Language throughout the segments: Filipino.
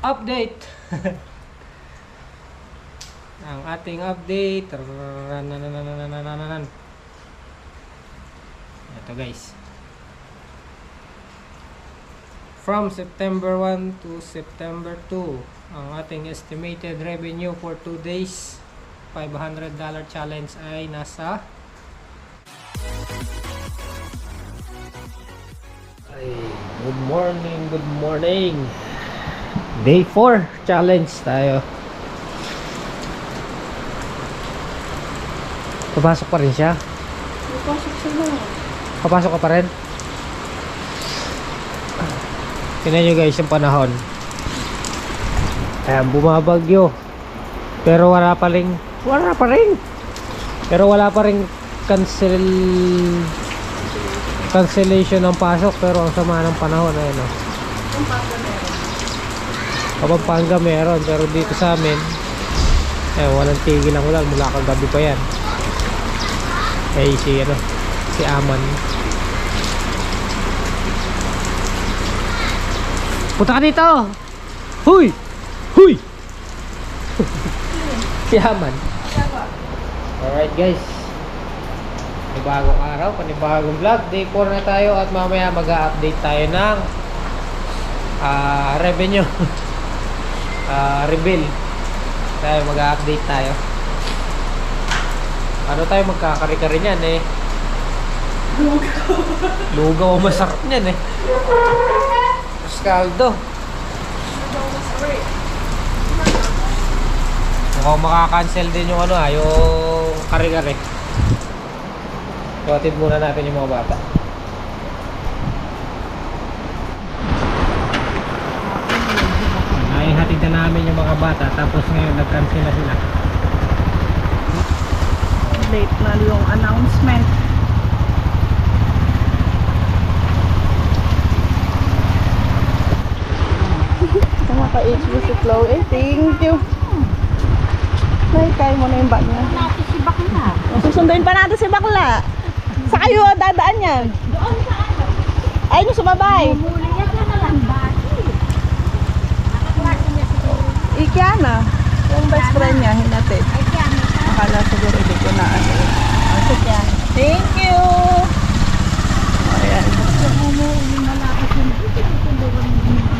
update. Ang ating update. Ito guys. From September 1 to September 2, ang ating estimated revenue for 2 days, $500 challenge ay nasa good morning. Day 4 challenge tayo. Papasok pa rin siya? Papasok siya na. Papasok ka pa rin? Tingnan nyo guys yung panahon. Ayan, bumabagyo. Pero wala pa rin. Pero wala pa rin cancellation ng pasok. Pero ang sama ng panahon, ayun o. Pampanga meron. Pero dito sa amin, walang tigil ang ulan. Mula kagabi pa yan. Si Aman. Punta ka dito! Huy! Si Aman. Alright guys, panibagong araw, panibagong vlog. Day 4 na tayo at mamaya mag-update tayo ng revenue. Reveal tayo, mag-update tayo. Ano tayo magkakari-kari niyan eh? Lugaw. Masarap niyan eh. Kaldo. Mukhang makakancel din yung yung kare-kare. Iwatid muna natin yung mga bata. Ay, hatid na namin yung mga bata. Tapos ngayon nag-cancel na sila. Late na yung announcement. Naka-HB si Chloe. Thank you. Ay, kaya mo na yung bag niya. Natin si Bakla. Susunduin pa natin si Bakla. Sa kayo dadaan yan? Doon sa ano? Ayun yung sumabay. Huli niya ka na lang bati. Nakaklase niya siguro. Ikiana. Yung best friend niya, hinatid. Ay, kaya may ka. Akala siguro hindi ko na ano. Thank you. Ayan. Yung malapit yung dito. Tinduran mo yung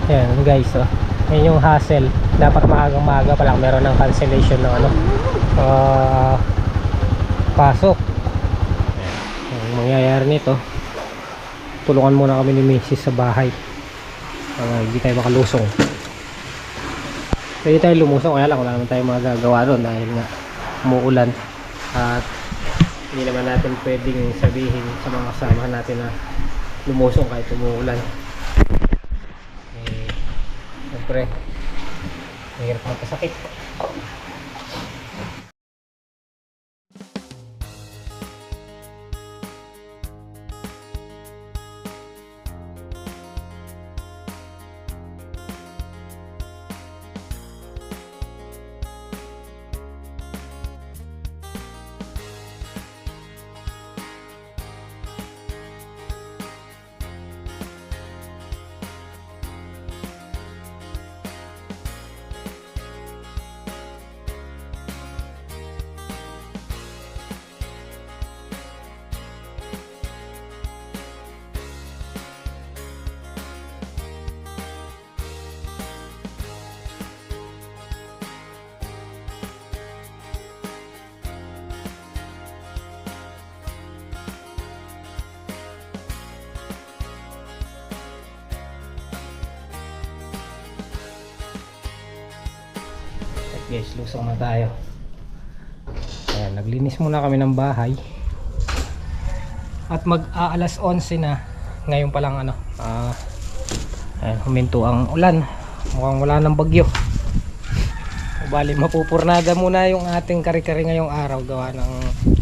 Ayan guys, yan yung hassle. Dapat maagang-maaga pa lang meron ng cancellation ng pasok. Ang mangyayari nito, tulungan muna kami ni Mrs. sa bahay. Hindi tayo makalusong. Pwede tayo lumusong, kaya lang wala naman tayo magagawa doon dahil nga umuulan. At hindi naman natin pwedeng sabihin sa mga kasama natin na lumusong kahit umuulan. Siyempre, mahirap magkasakit. Guys, lusong na tayo. Ayan, naglinis muna kami ng bahay. At mag-aalas 11 na. Ngayon pa lang ayan, huminto ang ulan. Mukhang wala ng bagyo. Bali, mapupurnada muna yung ating kari-kari ngayong araw. Gawa ng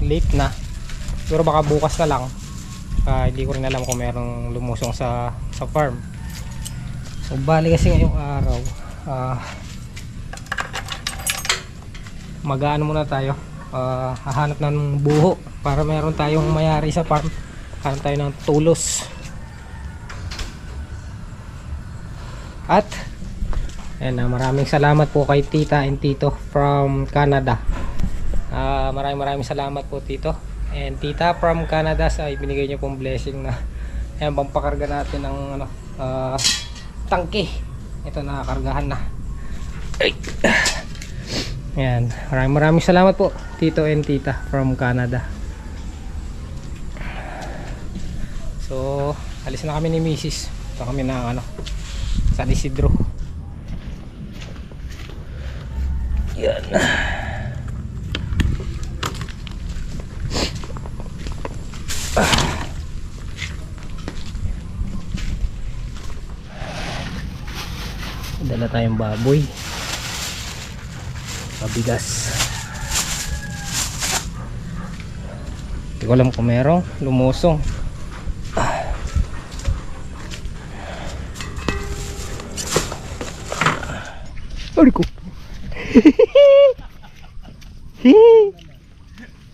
late na. Pero baka bukas na lang. Hindi ko rin alam kung merong lumusong sa farm. So, bali kasi ngayong araw, mag-aano muna tayo, hahanap ng buho para meron tayong mayari sa farm hanap tayo ng tulos. At ayan, maraming salamat po kay tita and tito from Canada. Maraming salamat po tito and tita from Canada sa ibinigay niyo pong blessing na ayan, pampakarga natin ng ano, tangke. Ito, nakakargahan na. Ay. Ayan, maraming salamat po tito and tita from Canada. So alis na kami ni Mrs. Ito kami na ano, San Isidro. Yan. Dala tayong baboy, pabigas. Hindi ko alam kung merong lumusong. Ari ko.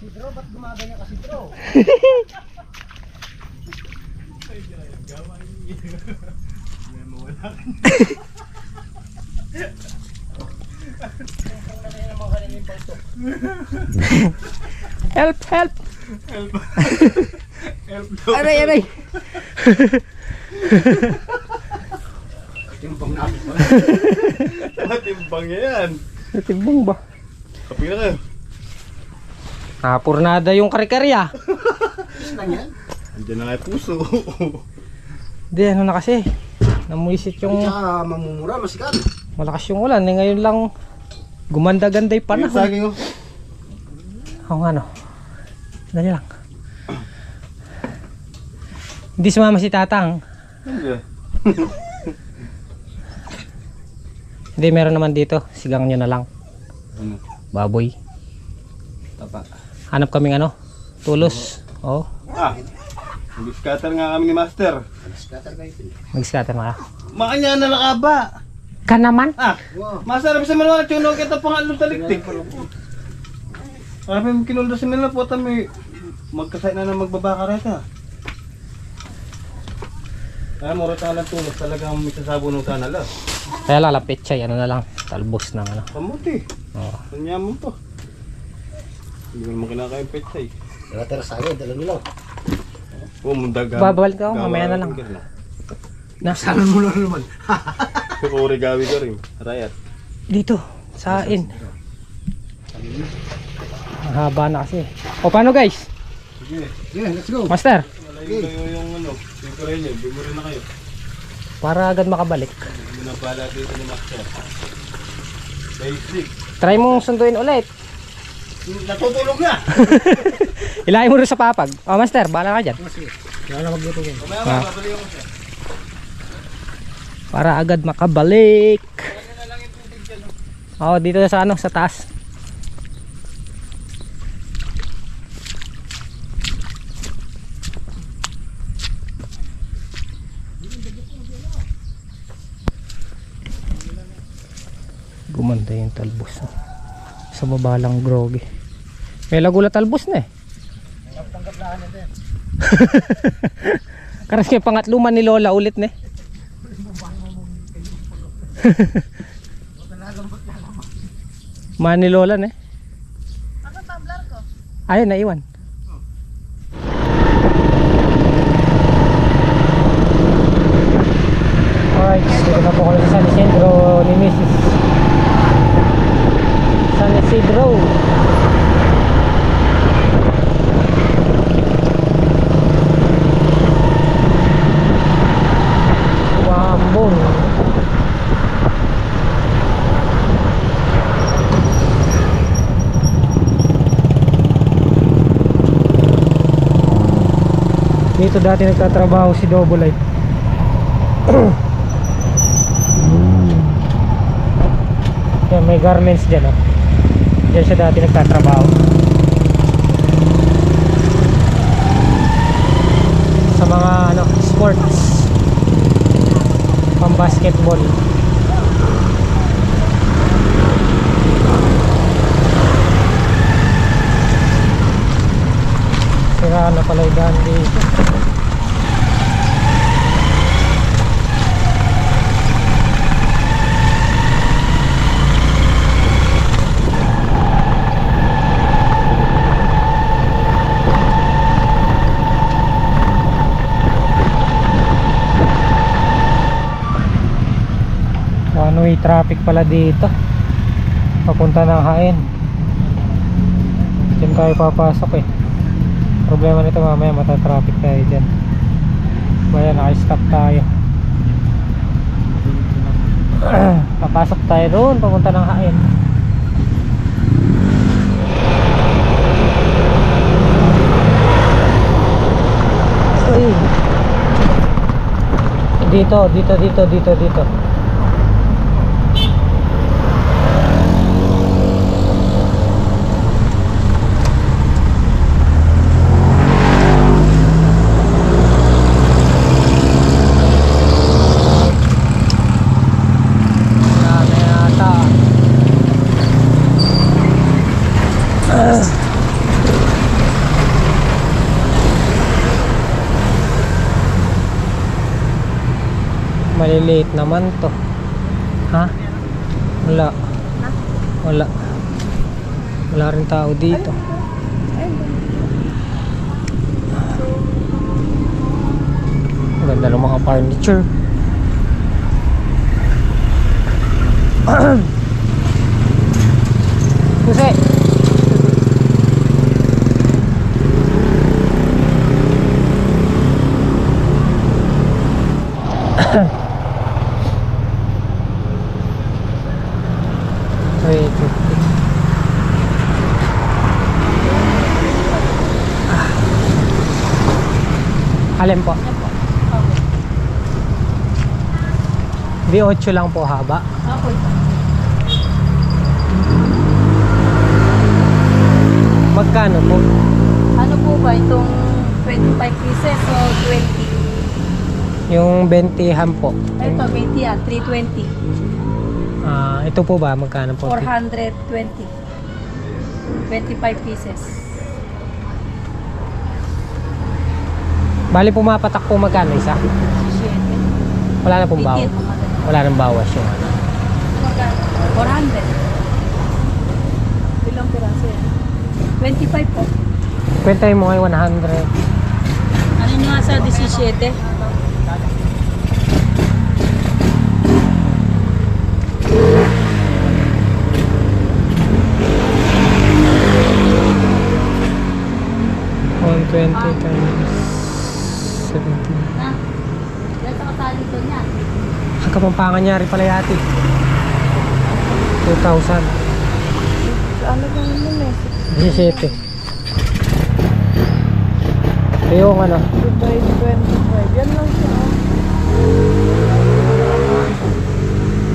Sidro, ba't gumaganya ka, Sidro? Help, help. Aray, aray. Timbang namin pala. Timbang yan. Natimbang ba? Kapila kayo. Napurnada yung kare-karya. Andiyan na nga yung puso. Hindi, ano na kasi. Namuisit yung Tsaka mamumura, masikat. malakas yung ulan. Eh, ngayon lang gumanda-ganda yung Yung panahon. saging oh. Oo nga no. Dali lang. Hindi sumama si Tatang. Hindi. Hindi, meron naman dito. Sigang nyo na lang. Ano? Baboy. Tapa. Hanap kaming ano? Tulos. Oo. Mag-scatter nga kami ni Master. Mag-scatter na ka. Makanya na nakaba. Ka naman? Masarap sa mga tunog kita pangalong taliktik. Marami mo kinuldasin nila po may magkasay na magbabaka reta. Kaya mura tayo ng tulos talagang may sasabo ng kanala. Kaya lang, lapit siya. Ano na lang. Talbos ng ano. Kamuti. Oo. Tanyaman pa. Hindi mo naman kinakain petsay. Tara sa akin, dala nila. Oo, mundaga. Babalik ako, mamaya na lang. Salan mo na naman. Uri gawi ka rin. Rayat. Dito. Sa in. Ang haba na kasi. O paano guys? Yeah, let's go. Master. Malayo kayo yung ano. Yung kurenyo. Bumuri na kayo. Para agad makabalik. Hindi na pala dito ni Master. Basic. Try mong sunduin ulit. Natutulog na! Ilahin mo rin sa papag. O Master, bahala ka dyan. Kaya na magluto ko. Mamaya Ah. babaliw mo siya. Para agad makabalik. Oo, dito sa ano, sa taas. Gumanda yung talbos. Oh. Sa baba lang groggy. May lagula talbos na eh. Karas yung pangatluman ni Lola ulit na eh. Man ni Lola na eh. Ako tumbler ko. Ayun, naiwan. Alright, dito na po kami sa San Isidro ni Mrs. San Isidro. Wambong. Dito dati nagtatrabaho si Double Light. Yan, may garments dyan oh. Diyan siya dati nagtatrabaho. Sa mga ano, sports, pang basketball. Sira na pala yung daan dito. May traffic pala dito. Papunta ng Hain. Diyan tayo papasok eh. Problema nito mamaya matatraffic tayo dyan. Kaya naka-stop tayo. Papasok tayo doon, papunta ng Hain. Uy. Dito. Maliliit naman to. Ha? Wala rin tao dito. Ganda ng mga furniture. Kasi wait. Alin po? V8 lang po haba. Magkano po? Ano po ba itong 25 pieces o 20? Yung 20 ham po. Ito 20 yan, 320. Ito po ba? Magkano po? 420. 25 pieces. Bali pumapatak po magkano isa? 7. Wala na pong bawas. 18 mga ganun. Wala nang bawas yung ano. Magkano? 400. Ilang piraso yan? 25 po. Kwentay mo ay 100. Ano nyo nga sa 17? Times 17. Na? Yan sa kasali doon yan. Ang Kapampangan niya rin pala yati. 2,000. Ano ba yun eh? 17. Yung ano? Divide 25. Yan lang siya.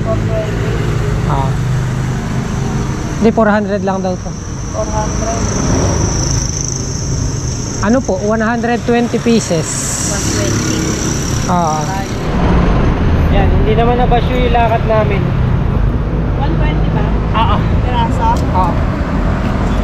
420. Hindi, 400 lang daw to. 400. Ano po? 120 pieces. 120. Yan, hindi naman nabasyo yung lakad namin. 120 ba? Piraso?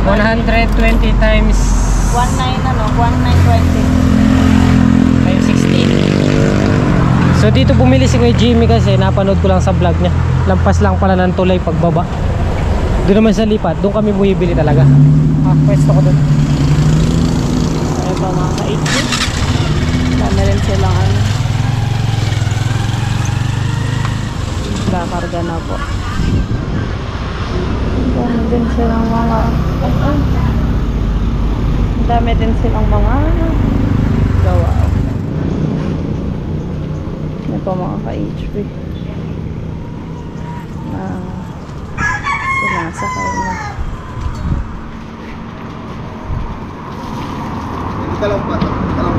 120 times 19 ano? 1920. times 16. So dito bumili si Kuya Jimmy kasi napanood ko lang sa vlog niya. Lampas lang pala ng tulay pagbaba. Doon naman sa lipat, doon kami bumibili talaga. Pwesto ko doon. Ano ba mga ka-8? Dami rin silang ano. Kakarga na po. Dami din silang mga dami din silang mga gawa. Ano pa mga ka-HP na sinasakay na. Dalawang ba? Dalawang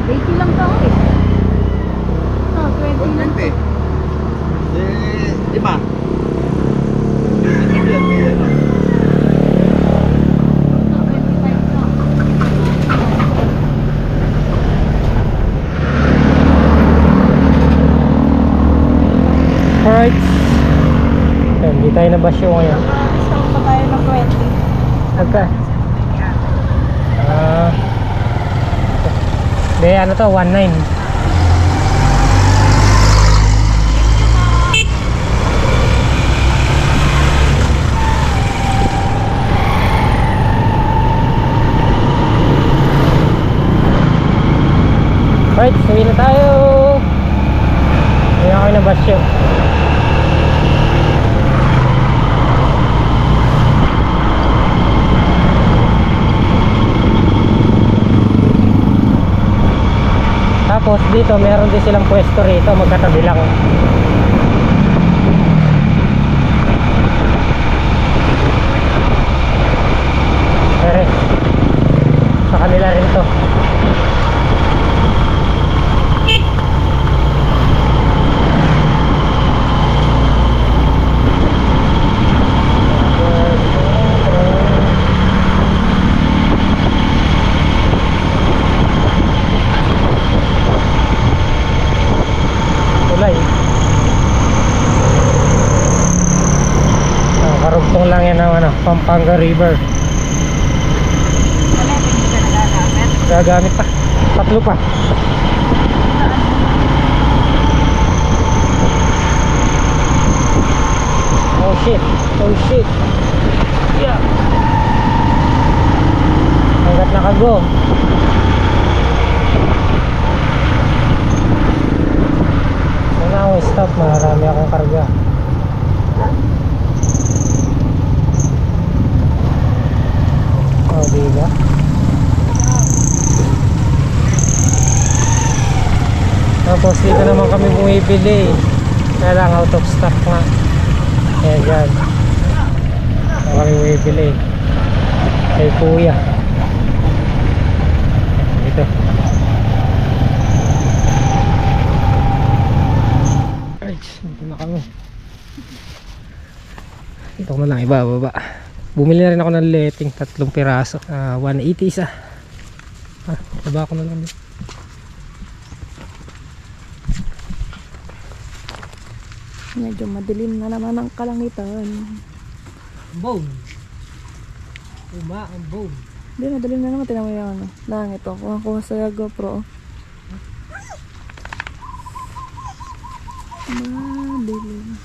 80 lang tao eh. 20 lang. 120. Lima. Alright. Hindi tayo nabasyo ngayon. Saan pa tayo ng 20? Agka. De ano to? 19. Alright, suwi na tayo. kayo ng basyo. Tapos dito meron din silang pwesto rito, magkatabi lang. Sa kanila rin to. Tulay. Karugtong lang yan ng Pampanga River. Gagamit pa. Tatlo pa. Oh shit. Oh shit. Yeah. Hanggat nakago. Wala akong stop. Marami akong karga. Oh, diba? Tapos dito naman kami bumibili. Kaya lang out of stock nga. Kaya dyan kami bumibili kay kuya. Dito. Ay, dito na kami. Dito ko na lang ibababa. Bumili na rin ako ng letting, 3 piraso. 180 isa. Baba ko na lang dito. Medyo madilim na naman ang kalangitan. Bone. Ang bone. Hindi, madilim na naman. Tinan mo yung langit. Kuha sa GoPro. Madilim.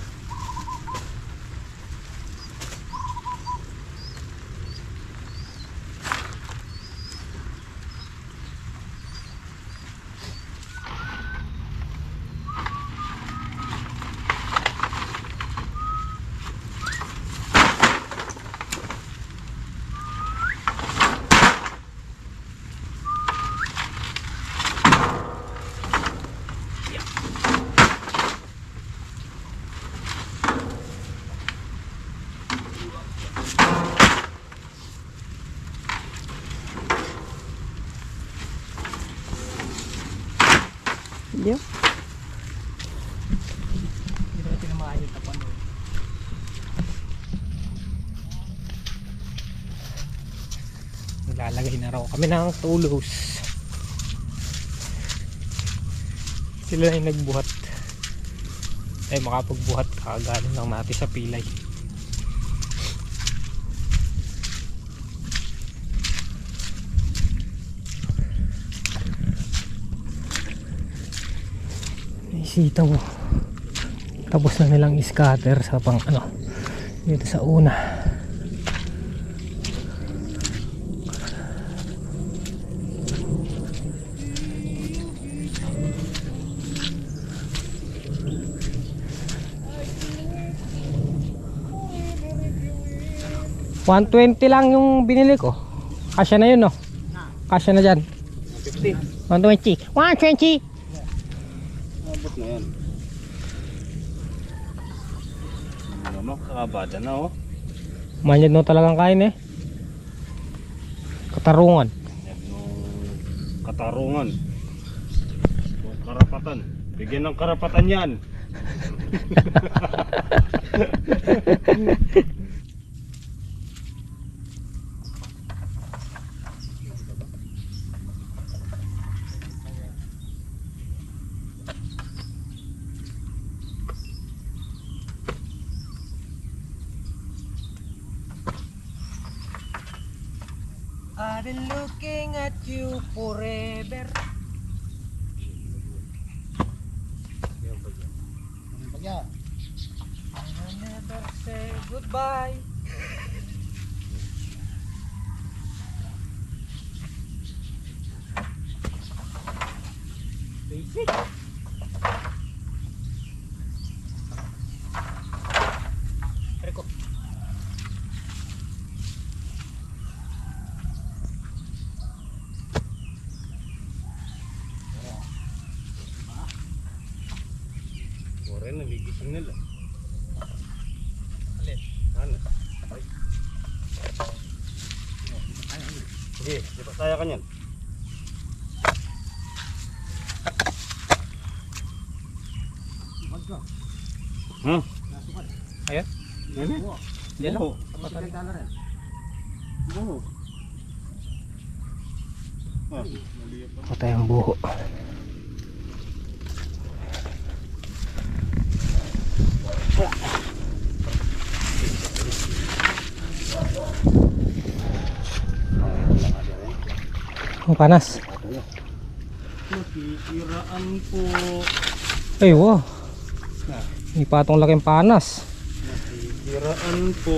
Hindi. Hindi natin na maayos na pano. Naglalagay na raw kami ng tulos. Sila na yung nagbuhat. Ay makapagbuhat kagaling lang natin sa pilay. Sitaw. Tapos na nilang scatter sa pang dito sa una. $120 lang yung binili ko. Kasya na yun, no? Kasya na dyan. 120. 120. Abot na yan. Ano, kakabada na oh. Manyad no talagang kain eh. Katarungan. Yan yung katarungan. Yung karapatan. Bigyan ng karapatan yan. I've been looking at you forever. I'll never say goodbye. Basic. Gigising nila. Alin? Ano? Sige, di pa saya ka niyan. Hmm? Ayan. Ano? Yan lang. Oo. Ah, mali pa. Patay ang buho. Ang panas. Nakikiraan po. Ay, wow. May patong laking panas. Nakikiraan po.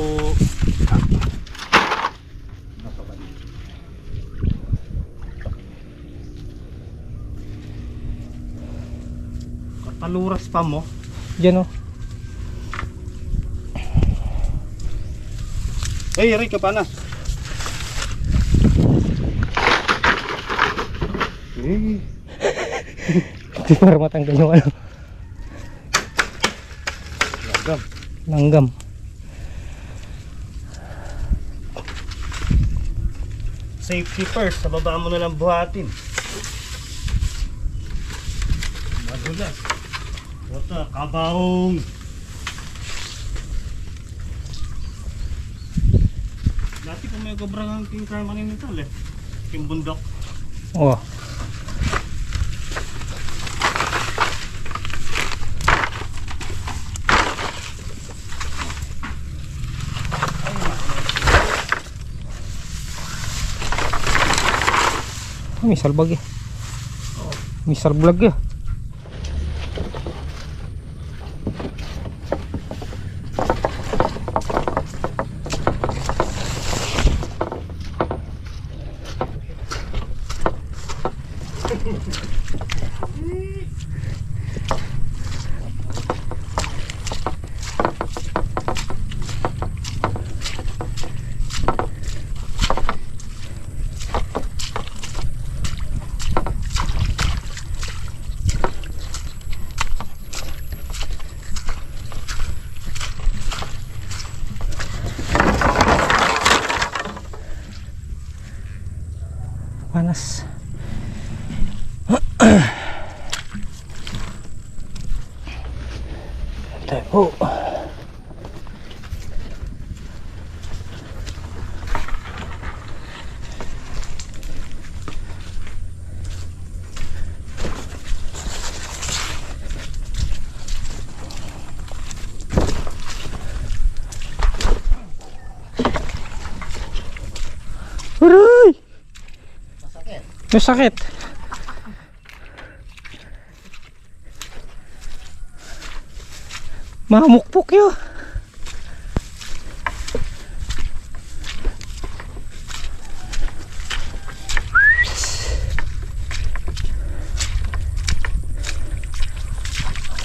Kataluras pa mo. Diyan oh. Hey, Rick, kapanas. Eh, Hindi para matanggal yung ano. lagam. Langgam. Safety first, sa baba mo na lang buhatin. Madulas. Wata, kabahong. Dati kung may kabrang ang king crime manin nito eh. King bundok. Oh. May salbag eh. May salbag eh. Panas. Tayo. Aray! Masakit. Mamukpok yun.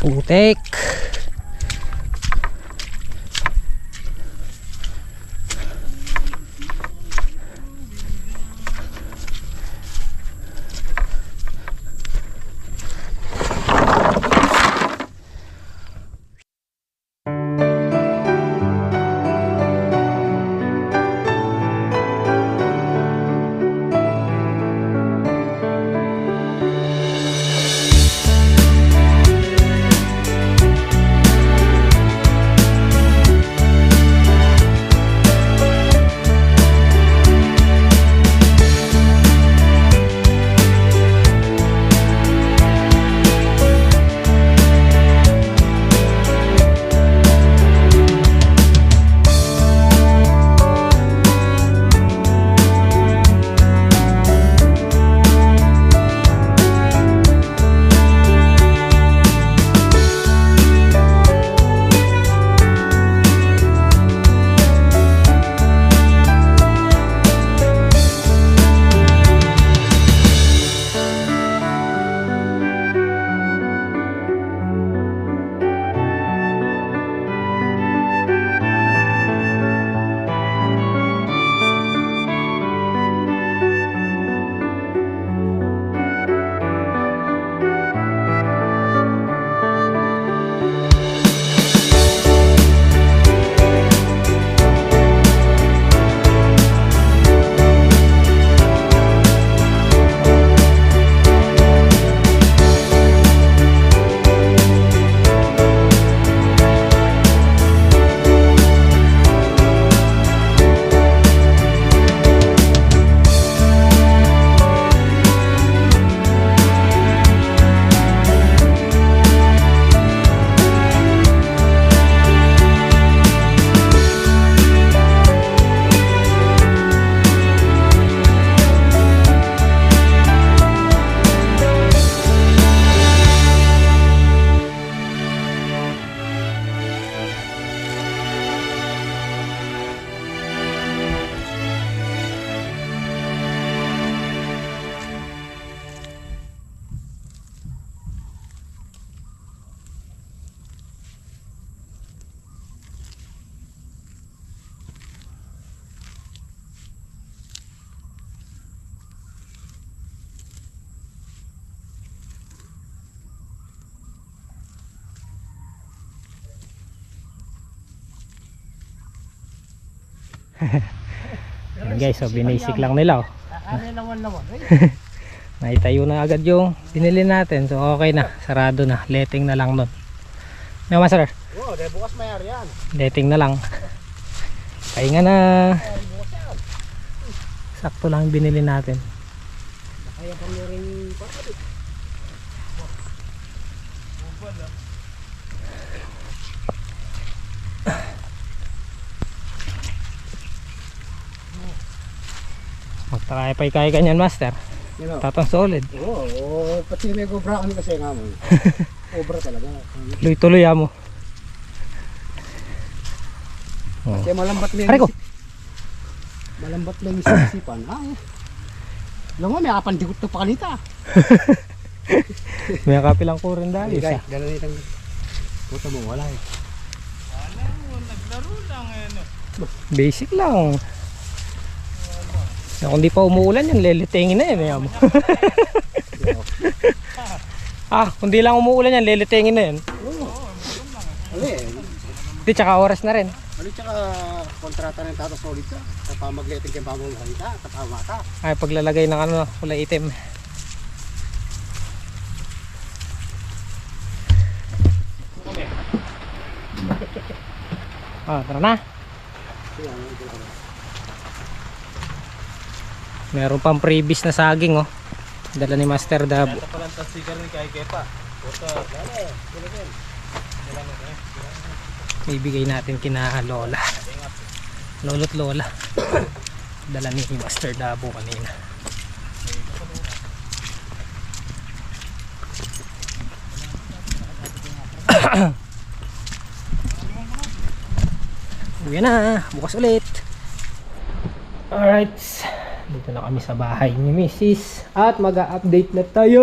Putek. Ayan guys, so binisik lang nila oh. Ano naman naman? Naitayo na agad yung binili natin. So okay na, sarado na. Letting na lang nun. May master, Oo, dahil bukas mayari yan. letting na lang. Pahinga na. Sakto lang yung binili natin. Kaya pa nyo rin papalit. Magtry pa kaya kanyan master. You know? Tatang solid. Oo, pati may gobra kami kasi nga mo. Obra talaga. Tuloy-tuloy mo. Oh. Kasi malambat lang. Aray ko. Malambat lang yung isipan. Alam mo, may kapandikot to pa kanita. May kapilang ko rin dahil. Guys, dala nitang puta mo, wala eh. Basic lang. Na kung di pa umuulan yan, lelitengin na yan. Yan. Kung di lang umuulan yan, lelitengin na yan. Ano eh? Di, tsaka oras na rin. Ano tsaka kontrata ng Tata Solid ka? Tapos magleting kayong bagong kanita, tapos ka. Ay, paglalagay ng ano, kulay itim. Tara na. Meron pang previous na saging oh. Dala ni Master Dab. Ito palang tasigar ni Kai Kepa. Ibigay natin kina Lola. Lolo't Lola. Dala ni Master Dabo kanina. Uwi na, bukas ulit. Alright, dito na kami sa bahay ni Mrs. At mag-update na tayo.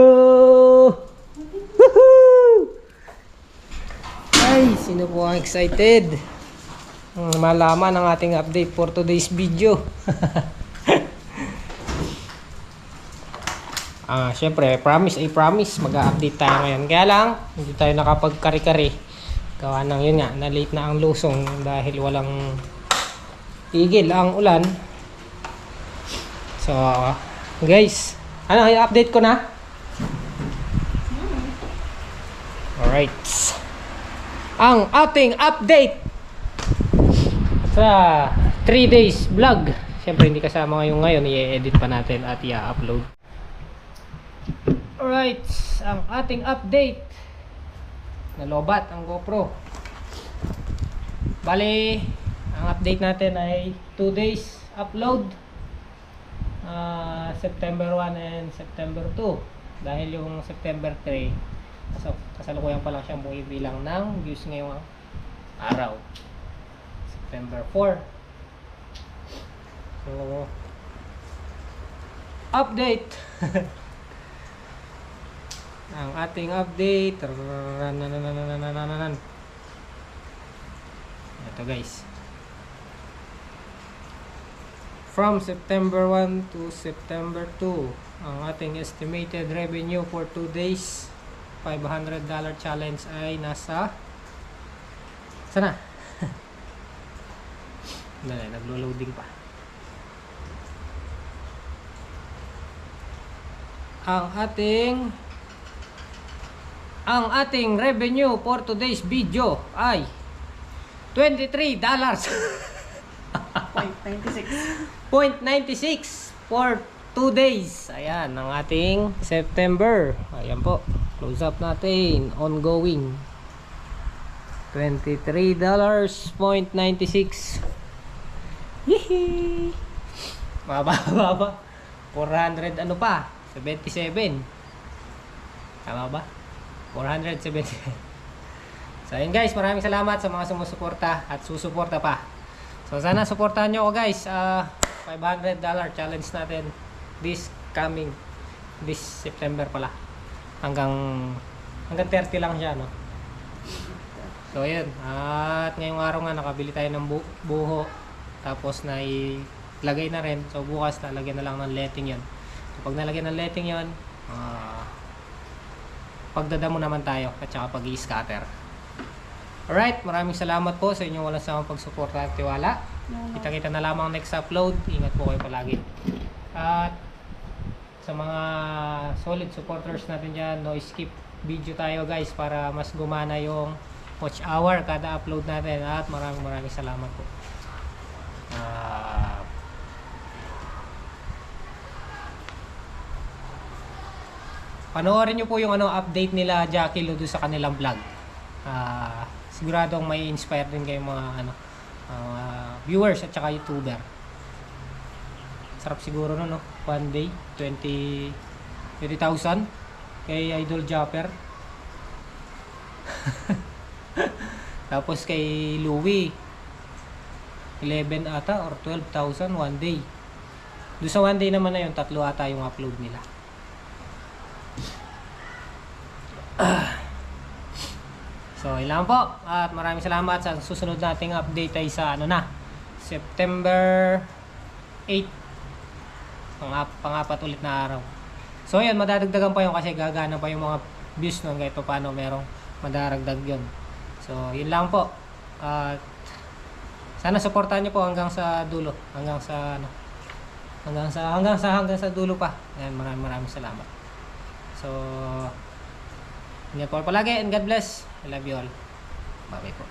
Woohoo! Ay, sino po ang excited? Malaman ang ating update for today's video. Syempre, promise mag-update tayo ngayon. Kaya lang, hindi tayo nakapag-kari-kari. Gawa ng yun nga, na late na ang lusong dahil walang tigil ang ulan. So, guys, ano, i-update ko na? Alright. Ang ating update sa 3 days vlog. Siyempre, hindi kasama ngayon, i-edit pa natin at i-upload. Alright, ang ating update. Nalobat ang GoPro. Bali, ang update natin ay 2 days upload. September 1 and September 2. Dahil yung September 3, so, kasalukuyan pa lang siyang bumibilang ng views ngayong araw. September 4. So, update. Ang ating update. Ito guys. From September 1 to September 2, ang ating estimated revenue for 2 days $500 challenge ay nasa sana. Naglo-loading pa. Ang ating revenue for today's video ay $23. 0.96 for 2 days. Ayan, ang ating September. Ayan po. Close up natin. Ongoing. $23.96. Yehey! Mababa. 400 ano pa? 77. Tama ba? 477. So ayun guys, maraming salamat sa mga sumusuporta at susuporta pa. So sana suportahan nyo ako guys. $500 challenge natin this September pala. Hanggang 30 lang siya, no? So ayun. At ngayong araw nga nakabili tayo ng buho. Tapos na ilagay na rin. So bukas lalagyan na lang ng letting yon. So pag nalagyan ng letting yon, pagdadamo naman tayo at saka pag-i-scatter. Alright, maraming salamat po sa inyong walang sawang pagsuporta at tiwala. Kita-kita na lamang next upload. Ingat po kayo palagi. At sa mga solid supporters natin dyan, no skip video tayo guys para mas gumana yung watch hour kada upload natin. At maraming salamat po. Panoorin nyo po yung update nila Jackie Lu sa kanilang vlog. Siguradong may inspire din kayong mga viewers at saka YouTuber. Sarap siguro no? One day 20,000 kay Idol Japper. Tapos kay Louie 11 ata or 12,000 one day. Doon sa one day naman na yun, 3 ata yung upload nila. So, ilan po. At maraming salamat. Sa susunod nating update ay sa September 8. Pang-apat ulit na araw. So, yun, madadagdagan pa yun kasi gagana pa yung mga views nun kahit paano merong madaragdag yun. So, yun lang po. At sana supportahan niyo po hanggang sa dulo. Hanggang sa dulo pa. Ayan, maraming salamat. So, ingat po palagi and God bless. I love you all. Bye-bye po.